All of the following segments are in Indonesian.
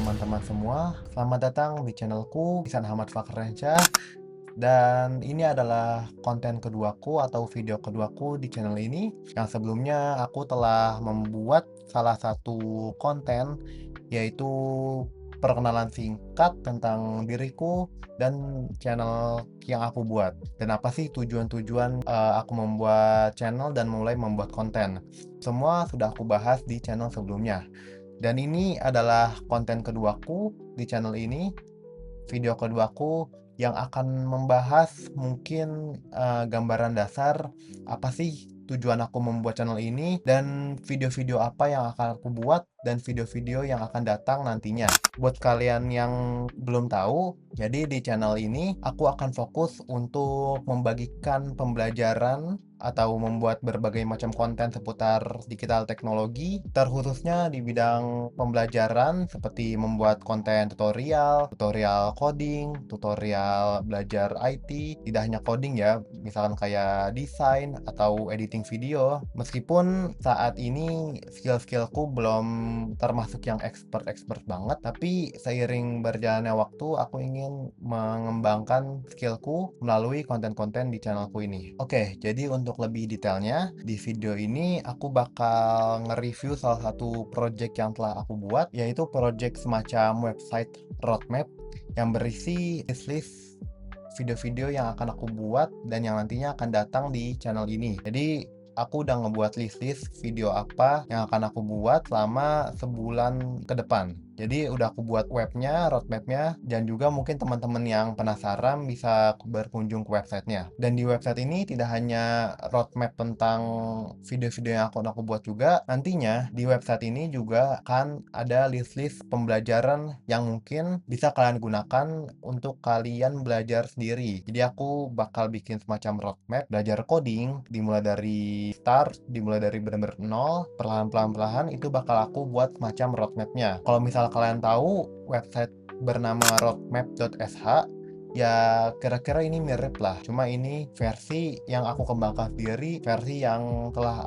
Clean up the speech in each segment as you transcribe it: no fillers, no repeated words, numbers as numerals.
teman-teman semua. Selamat datang di channelku, Ihsan Ahmad Fakhrensyah. Dan ini adalah konten keduaku atau video keduaku di channel ini. Yang sebelumnya aku telah membuat salah satu konten, yaitu perkenalan singkat tentang diriku dan channel yang aku buat. Dan apa sih tujuan-tujuan aku membuat channel dan mulai membuat konten. Semua sudah aku bahas di channel sebelumnya. Dan ini adalah konten keduaku di channel ini, video keduaku yang akan membahas mungkin gambaran dasar apa sih tujuan aku membuat channel ini dan video-video apa yang akan aku buat dan video-video yang akan datang nantinya. Buat kalian yang belum tahu, jadi di channel ini aku akan fokus untuk membagikan pembelajaran atau membuat berbagai macam konten seputar digital teknologi, terkhususnya di bidang pembelajaran seperti membuat konten tutorial, tutorial coding, tutorial belajar IT, tidak hanya coding ya, misalkan kayak desain atau editing video. Meskipun saat ini skill-skillku belum termasuk yang expert-expert banget, tapi seiring berjalannya waktu aku ingin mengembangkan skillku melalui konten-konten di channelku ini. Oke, jadi untuk lebih detailnya, di video ini aku bakal nge-review salah satu project yang telah aku buat, yaitu project semacam website roadmap yang berisi list-list video-video yang akan aku buat dan yang nantinya akan datang di channel ini. Jadi aku udah ngebuat list-list video apa yang akan aku buat selama sebulan ke depan. Jadi udah aku buat webnya, roadmapnya, dan juga mungkin teman-teman yang penasaran bisa berkunjung ke websitenya. Dan di website ini tidak hanya roadmap tentang video-video yang akan aku buat juga, nantinya di website ini juga akan ada list-list pembelajaran yang mungkin bisa kalian gunakan untuk kalian belajar sendiri. Jadi aku bakal bikin semacam roadmap belajar coding, dimulai dari start, dimulai dari benar-benar nol, perlahan-lahan itu bakal aku buat semacam roadmapnya. Kalau misal kalian tahu website bernama roadmap.sh, ya kira-kira ini mirip lah, cuma ini versi yang aku kembangkan sendiri, versi yang telah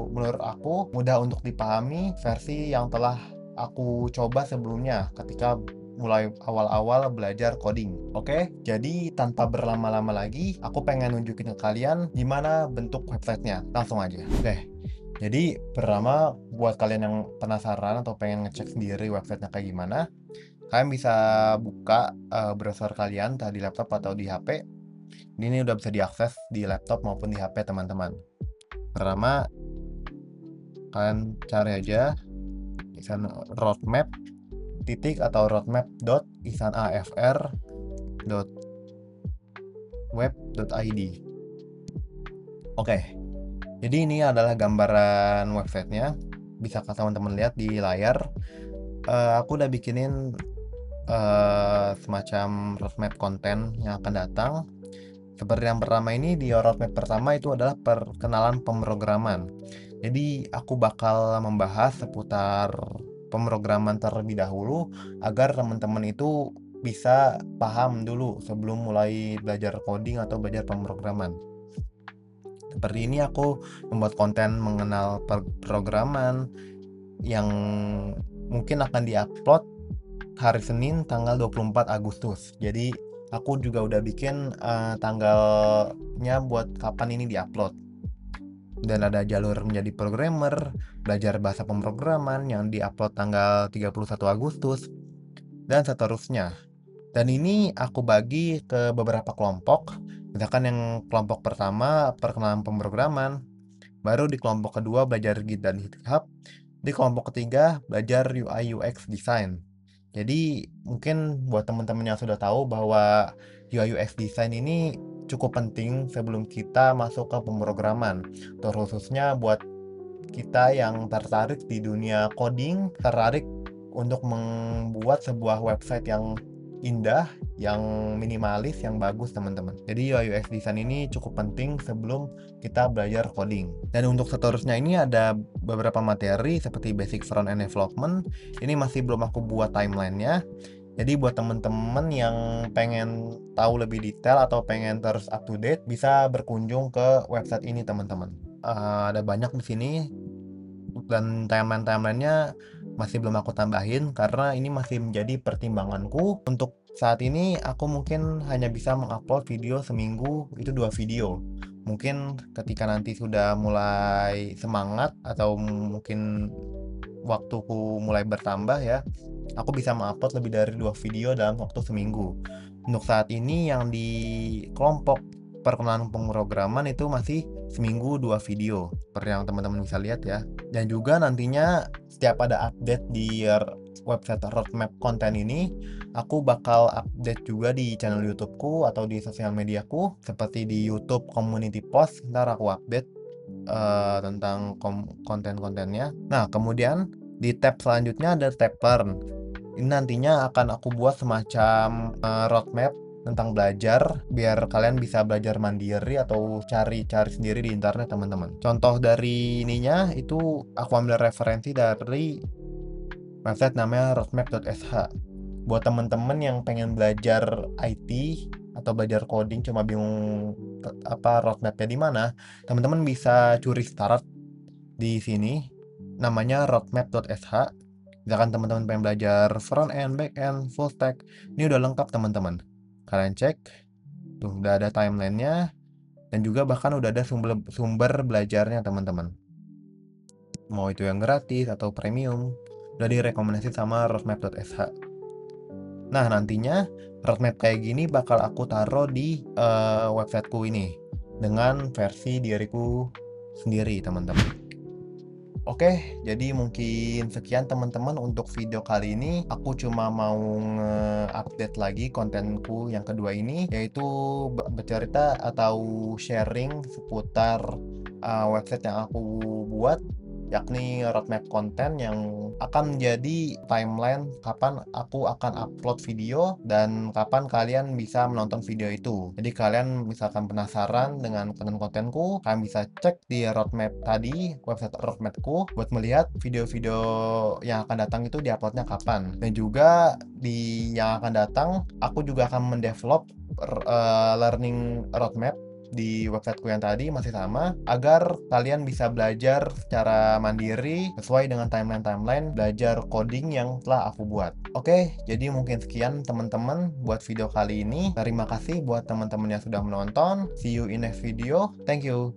menurut aku mudah untuk dipahami, versi yang telah aku coba sebelumnya ketika mulai awal-awal belajar coding. Oke, jadi tanpa berlama-lama lagi, aku pengen nunjukin ke kalian gimana bentuk websitenya. Langsung aja. Oke, jadi pertama buat kalian yang penasaran atau pengen ngecek sendiri websitenya kayak gimana, kalian bisa buka browser kalian, entah di laptop atau di HP. Ini udah bisa diakses di laptop maupun di HP teman-teman. Pertama, kalian cari aja Ihsan roadmap titik atau roadmap dot ihsanafr dot web.id. Oke, jadi ini adalah gambaran websitenya. Bisa teman-teman lihat di layar. Aku udah bikinin semacam roadmap konten yang akan datang. Seperti yang pertama ini, di roadmap pertama itu adalah perkenalan pemrograman. Jadi aku bakal membahas seputar pemrograman terlebih dahulu agar teman-teman itu bisa paham dulu sebelum mulai belajar coding atau belajar pemrograman. Seperti ini aku membuat konten mengenal pemrograman yang mungkin akan diupload hari Senin tanggal 24 Agustus. Jadi aku juga udah bikin tanggalnya buat kapan ini diupload. Dan ada jalur menjadi programmer, belajar bahasa pemrograman yang diupload tanggal 31 Agustus, dan seterusnya. Dan ini aku bagi ke beberapa kelompok. Misalkan yang kelompok pertama perkenalan pemrograman, baru di kelompok kedua belajar Git dan GitHub, di kelompok ketiga belajar UI UX design. Jadi mungkin buat teman-teman yang sudah tahu bahwa UI UX design ini cukup penting sebelum kita masuk ke pemrograman, terkhususnya buat kita yang tertarik di dunia coding, tertarik untuk membuat sebuah website yang indah, yang minimalis, yang bagus teman-teman. Jadi UI UX design ini cukup penting sebelum kita belajar coding. Dan untuk seterusnya ini ada beberapa materi seperti basic front end development. Ini masih belum aku buat timelinenya. Jadi buat teman-teman yang pengen tahu lebih detail atau pengen terus up to date, bisa berkunjung ke website ini teman-teman. Ada banyak di sini dan timelinenya masih belum aku tambahin karena ini masih menjadi pertimbanganku. Untuk saat ini aku mungkin hanya bisa mengupload video seminggu itu 2 video. Mungkin ketika nanti sudah mulai semangat atau mungkin waktuku mulai bertambah ya, aku bisa mengupload lebih dari 2 video dalam waktu seminggu. Untuk saat ini yang di kelompok perkenalan pemrograman itu masih seminggu 2 video, seperti yang teman-teman bisa lihat ya. Dan juga nantinya setiap ada update di website roadmap konten ini, aku bakal update juga di channel YouTube-ku atau di sosial mediaku, seperti di YouTube Community Post, ntar aku update tentang konten-kontennya. Nah, kemudian di tab selanjutnya ada tab Learn. Ini nantinya akan aku buat semacam roadmap tentang belajar biar kalian bisa belajar mandiri atau cari-cari sendiri di internet teman-teman. Contoh dari ininya itu aku ambil referensi dari website namanya roadmap.sh. Buat teman-teman yang pengen belajar IT atau belajar coding cuma bingung apa roadmapnya di mana, teman-teman bisa curi start di sini namanya roadmap.sh. Misalkan teman-teman pengen belajar front end, back end, full stack, ini udah lengkap teman-teman. Kalian cek, tuh udah ada timelinenya dan juga bahkan udah ada sumber belajarnya teman-teman. Mau itu yang gratis atau premium, udah direkomendasi sama roadmap.sh. Nah, nantinya roadmap kayak gini bakal aku taruh di websiteku ini dengan versi diriku sendiri, teman-teman. Oke, jadi mungkin sekian teman-teman untuk video kali ini. Aku cuma mau nge-update lagi kontenku yang kedua ini, yaitu bercerita atau sharing seputar website yang aku buat, yakni roadmap konten yang akan menjadi timeline kapan aku akan upload video dan kapan kalian bisa menonton video itu. Jadi kalian misalkan penasaran dengan konten-kontenku, kalian bisa cek di roadmap tadi, website roadmapku, buat melihat video-video yang akan datang itu diuploadnya kapan. Dan juga di yang akan datang, aku juga akan mendevelop learning roadmap di websiteku yang tadi masih sama, agar kalian bisa belajar secara mandiri sesuai dengan timeline belajar coding yang telah aku buat. Oke, jadi mungkin sekian teman-teman buat video kali ini. Terima kasih buat teman-teman yang sudah menonton. See you in next video. Thank you.